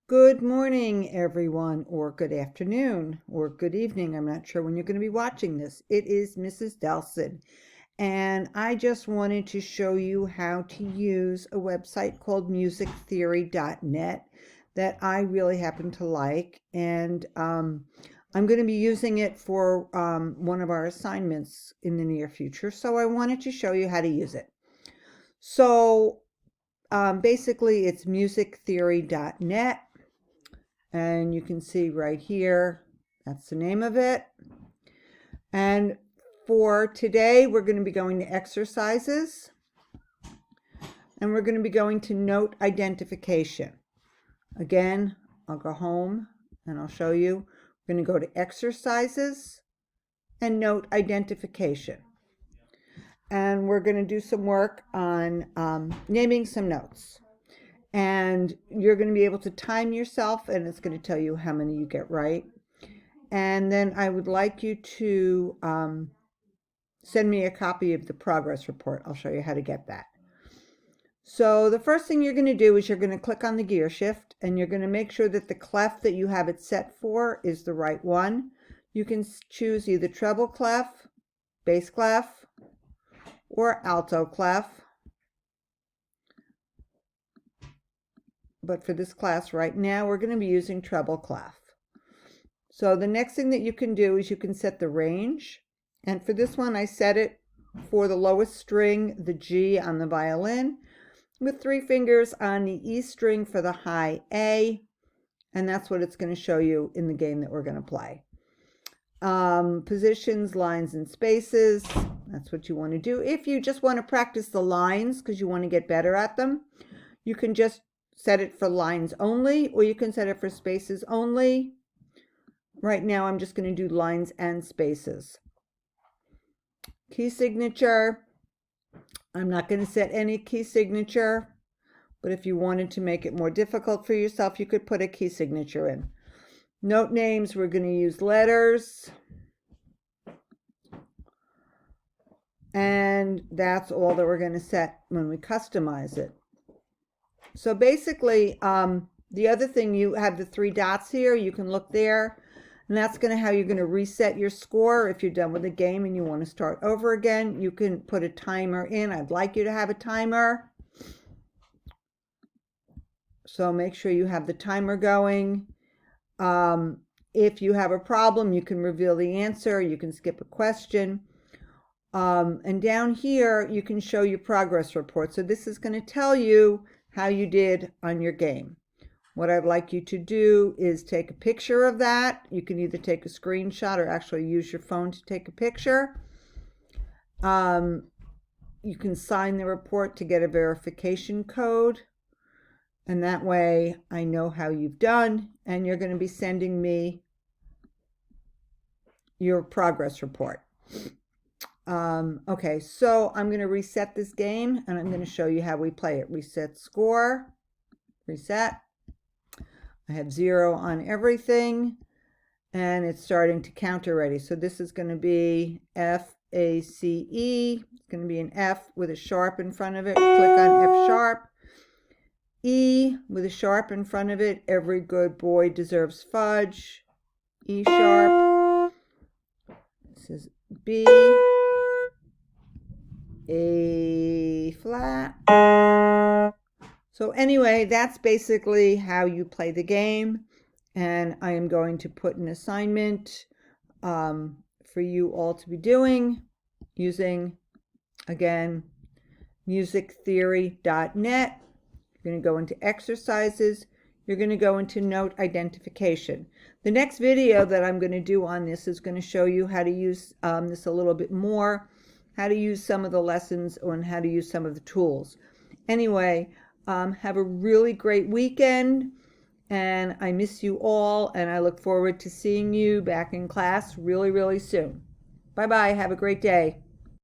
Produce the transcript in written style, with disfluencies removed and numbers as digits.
Good morning, everyone, or good afternoon, or good evening. I'm not sure when you're going to be watching this. It is Mrs. Delson, and I just wanted to show you how to use a website called musictheory.net that I really happen to like, and I'm going to be using it for one of our assignments in the near future, so I wanted to show you how to use it. So basically, it's musictheory.net. And you can see right here, that's the name of it. And for today, we're going to be going to exercises. And we're going to be going to note identification. Again, I'll go home and I'll show you. We're going to go to exercises and note identification. And we're going to do some work on naming some notes. And you're going to be able to time yourself, and it's going to tell you how many you get right. And then I would like you to send me a copy of the progress report. I'll show you how to get that. So the first thing you're going to do is you're going to click on the gear shift, and you're going to make sure that the clef that you have it set for is the right one. You can choose either treble clef, bass clef, or alto clef. But for this class right now, we're going to be using treble clef. So the next thing that you can do is you can set the range. And for this one, I set it for the lowest string, the G on the violin, with 3 fingers on the E string for the high A. And that's what it's going to show you in the game that we're going to play. Positions, lines, and spaces. That's what you want to do. If you just want to practice the lines because you want to get better at them, you can just set it for lines only, or you can set it for spaces only. Right now, I'm just going to do lines and spaces. Key signature. I'm not going to set any key signature, but if you wanted to make it more difficult for yourself, you could put a key signature in. Note names, we're going to use letters. And that's all that we're going to set when we customize it. So basically, the other thing, you have the 3 dots here. You can look there, and that's how you're going to reset your score. If you're done with the game and you want to start over again, you can put a timer in. I'd like you to have a timer. So make sure you have the timer going. If you have a problem, you can reveal the answer. You can skip a question. And down here, you can show your progress report. So this is going to tell you how you did on your game. What I'd like you to do is take a picture of that. You can either take a screenshot or actually use your phone to take a picture. You can sign the report to get a verification code. And that way I know how you've done, and you're going to be sending me your progress report. Okay, so I'm going to reset this game, and I'm going to show you how we play it. Reset score, reset. I have 0 on everything, and it's starting to count already. So this is going to be F, A, C, E. It's going to be an F with a sharp in front of it. Click on F sharp. E with a sharp in front of it. Every good boy deserves fudge. E sharp. This is B. A flat. So anyway, that's basically how you play the game. And I am going to put an assignment for you all to be doing using, again, musictheory.net. You're going to go into exercises. You're going to go into note identification. The next video that I'm going to do on this is going to show you how to use this a little bit more, how to use some of the lessons, and how to use some of the tools. Anyway, have a really great weekend, and I miss you all, and I look forward to seeing you back in class really, really soon. Bye-bye. Have a great day.